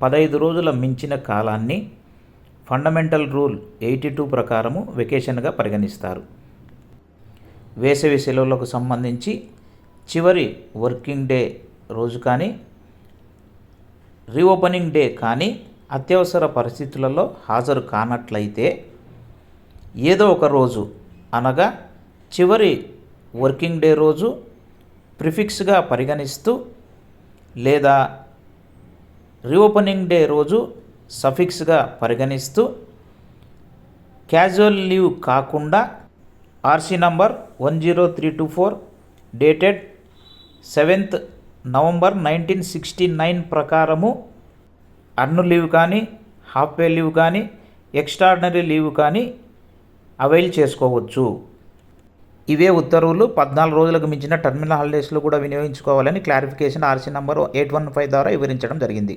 15 రోజుల మించిన కాలాన్ని ఫండమెంటల్ రూల్ 82 ప్రకారము వెకేషన్గా పరిగణిస్తారు. వేసవి సెలవులకు సంబంధించి చివరి వర్కింగ్ డే రోజు కానీ, రీఓపెనింగ్ డే కానీ అత్యవసర పరిస్థితులలో హాజరు కానట్లయితే ఏదో ఒక రోజు అనగా చివరి వర్కింగ్ డే రోజు ప్రిఫిక్స్గా పరిగణిస్తూ లేదా రీఓపెనింగ్ డే రోజు సఫిక్స్గా పరిగణిస్తూ క్యాజువల్ లీవ్ కాకుండా RC number 10324 dated 7th November 1969 ప్రకారము అర్న్ లీవ్ కానీ, హాఫ్ పే లీవ్ కానీ, ఎక్స్ట్రాడినరీ లీవ్ కానీ అవైల్ చేసుకోవచ్చు. ఇవే ఉత్తర్వులు 14 రోజులకు మించిన టర్మినల్ హాలిడేస్లో కూడా వినియోగించుకోవాలని క్లారిఫికేషన్ ఆర్సీ నంబర్ 815 ద్వారా వివరించడం జరిగింది.